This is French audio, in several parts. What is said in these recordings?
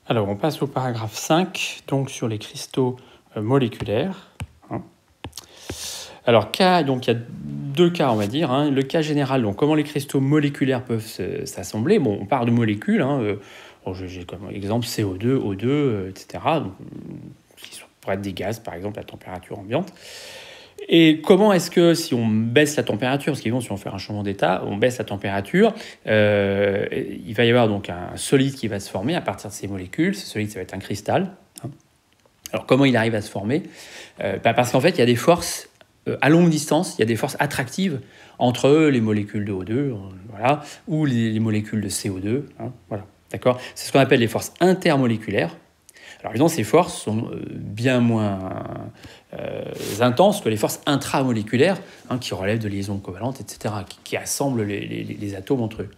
Alors, on passe au paragraphe 5, donc sur les cristaux moléculaires. Alors, donc il y a deux cas, on va dire. Le cas général, donc comment les cristaux moléculaires peuvent s'assembler. Bon, on part de molécules. J'ai comme exemple CO2, O2, etc. Donc, qui pourraient être des gaz, par exemple, à température ambiante. Et comment est-ce que, si on baisse la température, parce qu'évidemment, si on fait un changement d'état, on baisse la température, il va y avoir donc un solide qui va se former à partir de ces molécules. Ce solide, ça va être un cristal. Alors, comment il arrive à se former? Parce qu'en fait, il y a des forces à longue distance, il y a des forces attractives entre les molécules de O2, voilà, ou les molécules de CO2. Voilà, d'accord. C'est ce qu'on appelle les forces intermoléculaires. Alors évidemment, ces forces sont bien moins intenses que les forces intramoléculaires, qui relèvent de liaisons covalentes, etc., qui assemblent les atomes entre eux.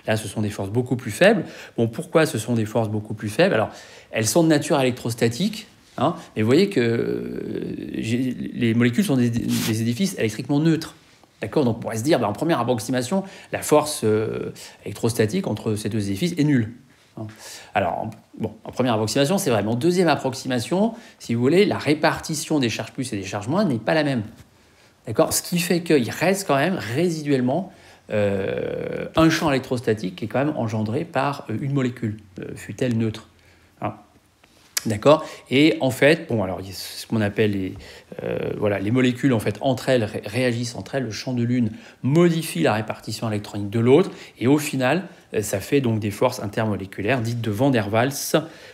Là, ce sont des forces beaucoup plus faibles. Bon, pourquoi ce sont des forces beaucoup plus faibles? Alors, elles sont de nature électrostatique, mais vous voyez que les molécules sont des édifices électriquement neutres. D'accord. Donc on pourrait se dire, en première approximation, la force électrostatique entre ces deux édifices est nulle. Alors, en première approximation, c'est vrai. Mais en deuxième approximation, si vous voulez, la répartition des charges plus et des charges moins n'est pas la même. D'accord. Ce qui fait qu'il reste quand même résiduellement un champ électrostatique qui est quand même engendré par une molécule, fût-elle neutre. D'accord. Et en fait, alors il y a ce qu'on appelle les molécules, en fait, entre elles réagissent entre elles. Le champ de l'une modifie la répartition électronique de l'autre, et au final, ça fait donc des forces intermoléculaires dites de Van der Waals.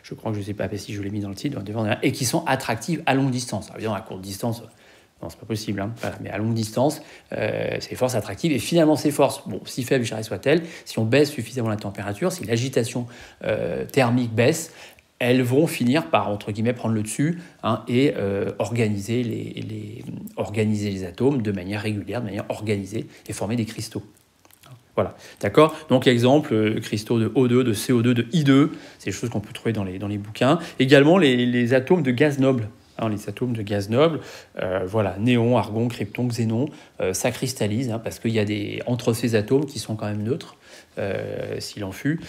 Je crois que je ne sais pas si je l'ai mis dans le titre, et qui sont attractives à longue distance. Alors, évidemment, à courte distance, non, c'est pas possible. Voilà, mais à longue distance, c'est des forces attractives. Et finalement, ces forces, si faibles soient-elles, si on baisse suffisamment la température, si l'agitation thermique baisse, elles vont finir par, entre guillemets, prendre le dessus et organiser les atomes de manière régulière, de manière organisée, et former des cristaux. Voilà, d'accord. Donc, exemple, cristaux de O2, de CO2, de I2, c'est des choses qu'on peut trouver dans les bouquins. Également, les atomes de gaz noble. Les atomes de gaz noble, néon, argon, krypton, xénon, ça cristallise, parce qu'il y a entre ces atomes qui sont quand même neutres, s'il en fut.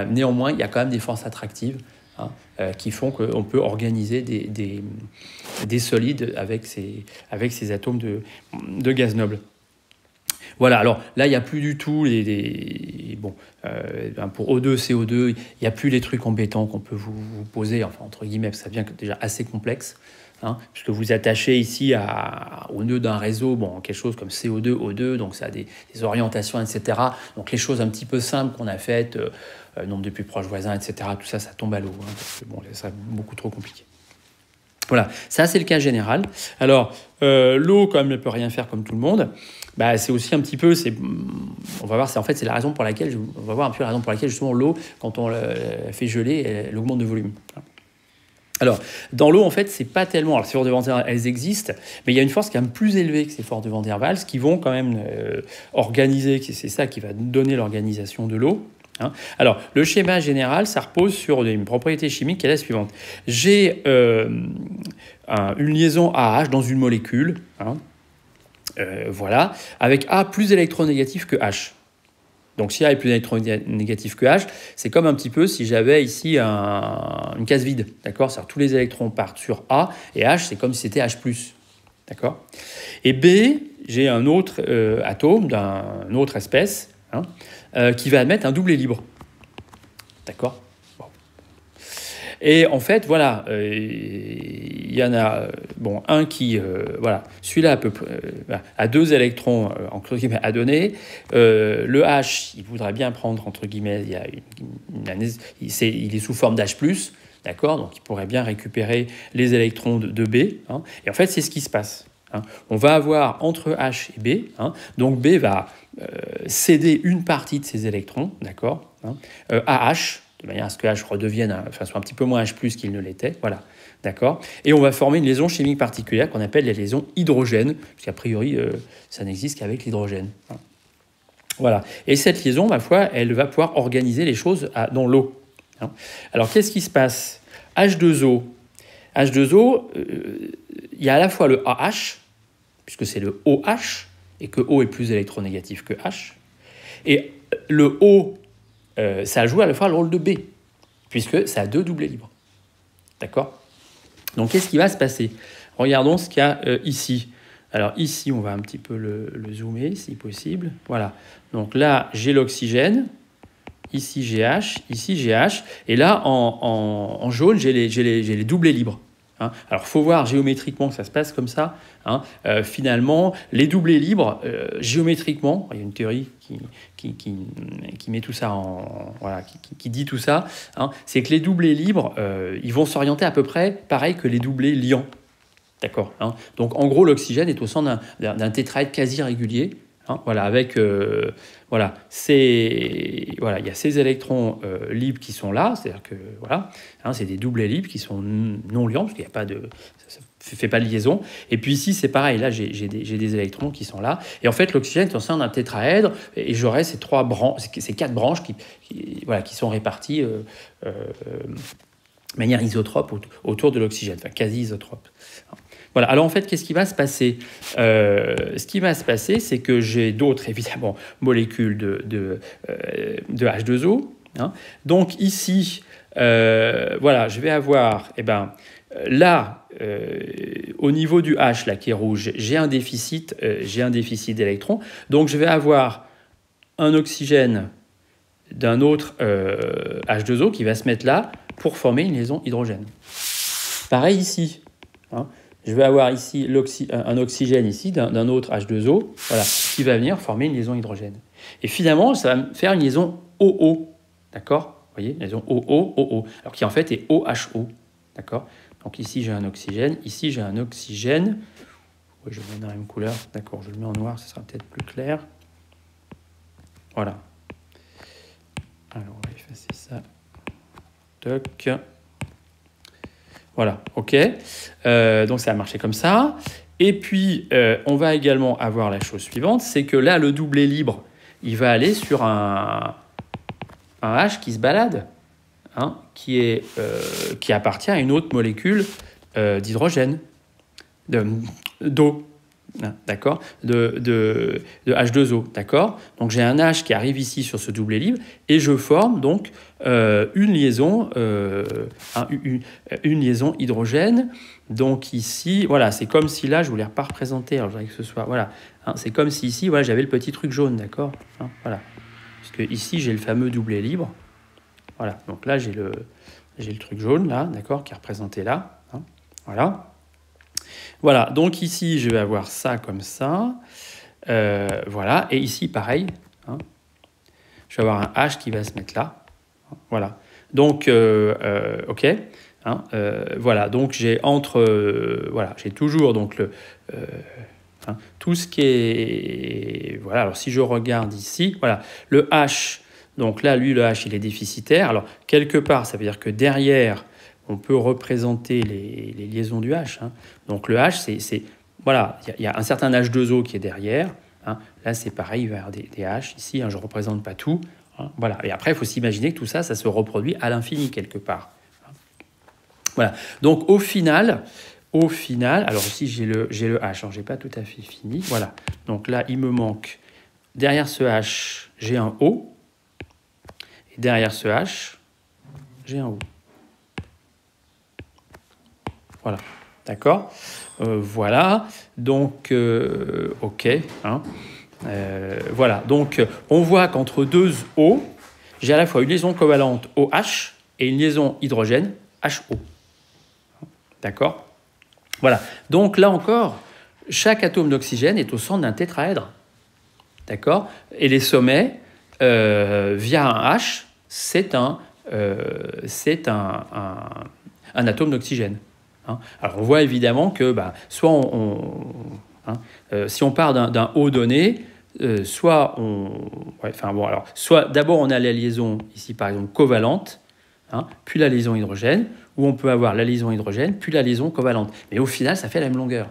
Néanmoins, il y a quand même des forces attractives qui font qu'on peut organiser des solides avec ces atomes de gaz noble. Voilà, alors là, il n'y a plus du tout pour O2, CO2, il n'y a plus les trucs embêtants qu'on peut vous poser, enfin, entre guillemets, ça devient déjà assez complexe, puisque vous attachez ici au nœud d'un réseau, quelque chose comme CO2, O2, donc ça a des orientations, etc. Donc les choses un petit peu simples qu'on a faites, nombre de plus proches voisins, etc., tout ça, ça tombe à l'eau, parce que ça serait beaucoup trop compliqué. Voilà, ça c'est le cas général. Alors, l'eau, quand même, ne peut rien faire comme tout le monde. C'est aussi un petit peu, on va voir, c'est la raison pour laquelle, on va voir un peu la raison pour laquelle justement l'eau, quand on la fait geler, elle augmente de volume. Alors, dans l'eau, en fait, c'est pas tellement. Alors, ces forces de Van der Waals, elles existent, mais il y a une force quand même plus élevée que ces forces de Van der Waals qui vont quand même organiser, c'est ça qui va donner l'organisation de l'eau. Alors, le schéma général, ça repose sur une propriété chimique qui est la suivante. J'ai une liaison AH dans une molécule, avec A plus électronégatif que H. Donc, si A est plus électronégatif que H, c'est comme un petit peu si j'avais ici une case vide, d'accord? C'est-à-dire tous les électrons partent sur A, et H, c'est comme si c'était H+, d'accord? Et B, j'ai un autre atome d'une autre espèce, qui va admettre un doublet libre. D'accord. Et en fait, il y en a un qui, celui-là a 2 électrons, entre guillemets, à donner. Le H, il voudrait bien prendre, entre guillemets, il est sous forme d'H+, d'accord, donc il pourrait bien récupérer les électrons de B. Et en fait, c'est ce qui se passe. On va avoir entre H et B, donc B va céder une partie de ses électrons, d'accord, à H, de manière à ce que H redevienne, soit un petit peu moins H+, qu'il ne l'était, voilà, d'accord. Et on va former une liaison chimique particulière qu'on appelle la liaison hydrogène, puisqu'a priori, ça n'existe qu'avec l'hydrogène. Voilà. Et cette liaison, ma foi, elle va pouvoir organiser les choses dans l'eau. Alors, qu'est-ce qui se passe? H2O, il y a à la fois le AH, puisque c'est le OH, et que O est plus électronégatif que H. Et le O, ça joue à la fois le rôle de B. puisque ça a 2 doublés libres. D'accord? Donc, qu'est-ce qui va se passer? Regardons ce qu'il y a ici. Alors, ici, on va un petit peu le zoomer, si possible. Voilà. Donc là, j'ai l'oxygène. Ici, j'ai H. Ici, j'ai H. Et là, en jaune, j'ai les doublés libres. Hein. Alors, il faut voir géométriquement que ça se passe comme ça. Hein. Finalement, les doublés libres, géométriquement, il y a une théorie qui met tout ça en... Voilà, qui dit tout ça. Hein. C'est que les doublés libres, ils vont s'orienter à peu près pareil que les doublés liants. D'accord, hein. Donc, en gros, l'oxygène est au centre d'un tétraèdre quasi régulier. Hein, voilà, avec voilà, il y a ces électrons libres qui sont là, c'est-à-dire que voilà, hein, c'est des doublés libres qui sont non liants parce qu'il n'y a pas de, ça fait pas de liaison. Et puis ici, c'est pareil, là j'ai des électrons qui sont là. Et en fait, l'oxygène est au sein d'un tétraèdre et j'aurai ces 4 branches qui sont réparties de manière isotrope autour de l'oxygène, enfin quasi isotrope. Voilà, alors en fait, qu'est-ce qui va se passer? Ce qui va se passer, c'est que j'ai d'autres, évidemment, molécules de H2O. Hein. Donc ici, voilà, je vais avoir, là, au niveau du H, là, qui est rouge, j'ai un déficit d'électrons. Donc je vais avoir un oxygène d'un autre H2O qui va se mettre là pour former une liaison hydrogène. Pareil ici. Hein. Je vais avoir ici un oxygène ici d'un autre H2O, voilà, qui va venir former une liaison hydrogène. Et finalement, ça va me faire une liaison OO, d'accord? Vous voyez, une liaison OO, alors qui en fait est OHO, d'accord? Donc ici j'ai un oxygène, ici j'ai un oxygène. Oui, je le mets dans la même couleur, d'accord, je le mets en noir, ce sera peut-être plus clair. Voilà. Alors on va effacer ça. Toc. Voilà, ok. Donc ça a marché comme ça. Et puis, on va également avoir la chose suivante, c'est que là, le doublé libre, il va aller sur un H qui se balade, hein, qui appartient à une autre molécule d'hydrogène, d'eau, hein, d'accord, de H2O, d'accord. Donc j'ai un H qui arrive ici sur ce doublé libre et je forme donc une liaison hydrogène. Donc ici, voilà, c'est comme si là, je voulais pas représenter, alors je voudrais que ce soit, voilà, hein, c'est comme si ici, voilà, j'avais le petit truc jaune, d'accord, hein, voilà, parce que ici j'ai le fameux doublé libre, voilà, donc là j'ai le truc jaune là, d'accord, qui est représenté là, hein, voilà. Voilà, donc ici, je vais avoir ça comme ça. Voilà, et ici, pareil. Hein, je vais avoir un H qui va se mettre là. Voilà. Donc, OK. Hein, voilà, donc j'ai voilà, j'ai toujours donc tout ce qui est... Voilà, alors si je regarde ici, voilà, le H, donc là, lui, le H, il est déficitaire. Alors, quelque part, ça veut dire que derrière... on peut représenter les liaisons du H. Hein. Donc le H, c'est voilà, il y a un certain H2O qui est derrière. Hein. Là, c'est pareil, il va y avoir des H ici. Hein, je ne représente pas tout. Hein. Voilà. Et après, il faut s'imaginer que tout ça, ça se reproduit à l'infini quelque part. Hein. Voilà. Donc au final, alors ici j'ai le H. Alors, je n'ai pas tout à fait fini. Voilà. Donc là, il me manque derrière ce H, j'ai un O. Et derrière ce H, j'ai un O. Voilà, d'accord. Voilà, donc, OK. Hein. Voilà, donc, on voit qu'entre deux O, j'ai à la fois une liaison covalente OH et une liaison hydrogène HO. D'accord. Voilà, donc là encore, chaque atome d'oxygène est au centre d'un tétraèdre. D'accord. Et les sommets, via un H, c'est un atome d'oxygène. Hein. Alors on voit évidemment que soit si on part d'un O donné, soit soit d'abord on a la liaison ici par exemple covalente, hein, puis la liaison hydrogène, ou on peut avoir la liaison hydrogène puis la liaison covalente. Mais au final ça fait la même longueur.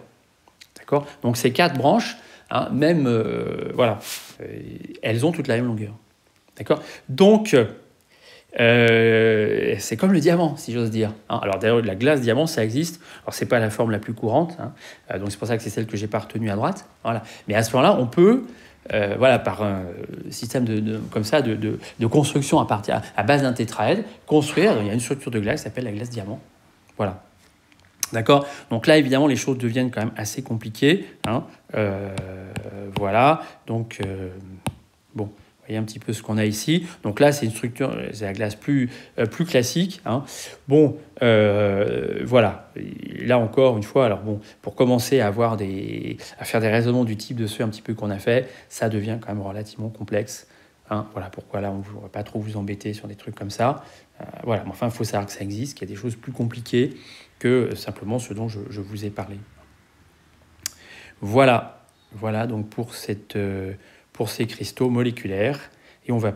D'accord. Donc ces 4 branches, hein, même voilà, elles ont toutes la même longueur. D'accord. Donc c'est comme le diamant, si j'ose dire. Hein, alors d'ailleurs, la glace diamant, ça existe. Alors c'est pas la forme la plus courante, hein, donc c'est pour ça que c'est celle que j'ai pas retenue à droite. Voilà. Mais à ce moment-là, on peut voilà, par un système comme ça de construction à base d'un tétraèdre, construire, il y a une structure de glace qui s'appelle la glace diamant. Voilà. D'accord. Donc là, évidemment, les choses deviennent quand même assez compliquées. Hein. Voilà. Donc, bon, vous voyez un petit peu ce qu'on a ici. Donc là, c'est une structure, c'est la glace plus classique. Hein. Bon, voilà. Et là encore, une fois, alors bon, pour commencer à faire des raisonnements du type de ceux un petit peu qu'on a fait, ça devient quand même relativement complexe. Hein. Voilà pourquoi là, on ne va pas trop vous embêter sur des trucs comme ça. Voilà. Mais enfin, il faut savoir que ça existe, qu'il y a des choses plus compliquées que simplement ce dont je vous ai parlé. Voilà donc pour ces cristaux moléculaires. Et on va